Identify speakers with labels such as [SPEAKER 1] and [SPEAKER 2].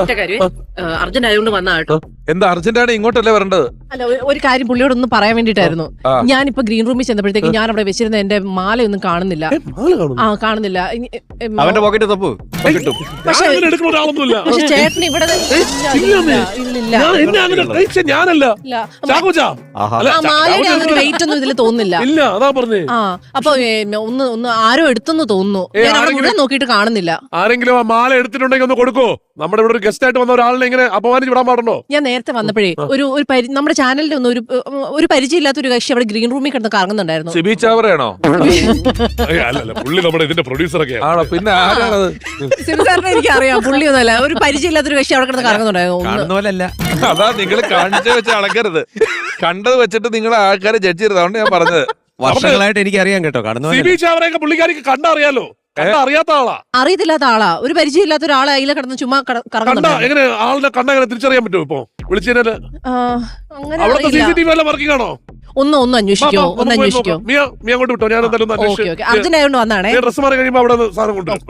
[SPEAKER 1] Urgent ആയതുകൊണ്ട് വന്നാ കേട്ടോ.
[SPEAKER 2] എന്താ അർജന്റാണ് ഇങ്ങോട്ടല്ലേ വരേണ്ടത്?
[SPEAKER 1] അല്ല, ഒരു കാര്യം പുള്ളിയോടൊന്ന് പറയാൻ വേണ്ടിട്ടായിരുന്നു. ഞാനിപ്പോ ഗ്രീൻ റൂമിൽ ചെന്നപ്പോഴത്തേക്ക് ഞാൻ അവിടെ വെച്ചിരുന്ന എന്റെ മാലയൊന്നും കാണുന്നില്ല. കാണുന്നില്ല.
[SPEAKER 3] അവന്റെ പോക്കറ്റ് തപ്പു കിട്ടും.
[SPEAKER 1] പക്ഷെ ചേട്ടൻ ഇവിടെ
[SPEAKER 4] ഞാനല്ല
[SPEAKER 1] മാലയുടെ ഒരു വെയിറ്റ് ഒന്നും ഇതിൽ തോന്നുന്നില്ല. അപ്പൊ ഒന്ന് ആരോ എടുത്തെന്ന് തോന്നുന്നു. ഞാൻ അവിടെ മുഴുവൻ നോക്കിയിട്ട് കാണുന്നില്ല.
[SPEAKER 4] ആരെങ്കിലും ആ മാല എടുത്തിട്ടുണ്ടെങ്കിൽ ഒന്ന് കൊടുക്കോ. നമ്മുടെ ഇവിടെ ഒരു ഗസ്റ്റ് ആയിട്ട് വന്ന ഒരാളിനെ ഇങ്ങനെ അപമാനിച്ച് വിടാൻ പാടുണ്ടോ?
[SPEAKER 1] ഞാൻ നേരത്തെ വന്നപ്പോഴേ നമ്മുടെ ചാനലിന്റെ ഒന്നും ഒരു പരിചയമില്ലാത്ത ഒരു കക്ഷി അവിടെ ഗ്രീൻ റൂമിൽ കിടന്ന് കറങ്ങുന്നുണ്ടായിരുന്നു.
[SPEAKER 2] സിബി ചാവറയാണോ?
[SPEAKER 4] അല്ലല്ല, പുള്ളി നമ്മുടെ ഇതിന്റെ പ്രൊഡ്യൂസറൊക്കെ
[SPEAKER 2] ആണോ? പിന്നെ ആരാണത്?
[SPEAKER 1] സിബിസാറിനെ എനിക്ക് അറിയാം. പുള്ളിയൊന്നുമല്ല, ഒരു പരിചയമില്ലാത്തൊരു കക്ഷി അവിടെ കിടന്ന് കറങ്ങുന്നുണ്ടായിരുന്നു.
[SPEAKER 2] അതാ നിങ്ങൾ കാണിച്ചു വെച്ച് അളക്കരുത്. കണ്ടത് വെച്ചിട്ട് നിങ്ങളെ ആൾക്കാരെ ജഡ്ജ് ചെയ്തത്. അതുകൊണ്ട് ഞാൻ പറഞ്ഞത്.
[SPEAKER 3] വർഷങ്ങളായിട്ട് എനിക്ക് അറിയാം കേട്ടോ.
[SPEAKER 4] സിബി ചാവറയൊക്കെ പുള്ളിക്കാരിക്ക് കണ്ടറിയാലോ. അറിയാത്ത ആളാ,
[SPEAKER 1] അറിയത്തില്ലാത്ത ആളാ. ഒരു പരിചയമില്ലാത്ത ഒരാളെ അതിലെ കിടന്ന് ചുമ്മാ കറങ്ങുന്നുണ്ട്.
[SPEAKER 4] എങ്ങനെ ആളിനെ കണ്ട എങ്ങനെ തിരിച്ചറിയാൻ പറ്റുമോ? ഇപ്പൊ വിളിച്ചതിന് അവിടുത്തെ CCTV വല്ല വർക്കിംഗ് ആണോ?
[SPEAKER 1] ഒന്ന് അന്വേഷിക്കോ, ഒന്ന് അന്വേഷിക്കോ.
[SPEAKER 4] മിയ അങ്ങോട്ട് വിട്ടോ. ഞാൻ എന്തായാലും
[SPEAKER 1] അർജന്റ് ആയതുകൊണ്ട് വന്നാണേ.
[SPEAKER 4] ഡ്രസ് മാറി കഴിയുമ്പോ അവിടെ സാധനം കൊണ്ടുവരും.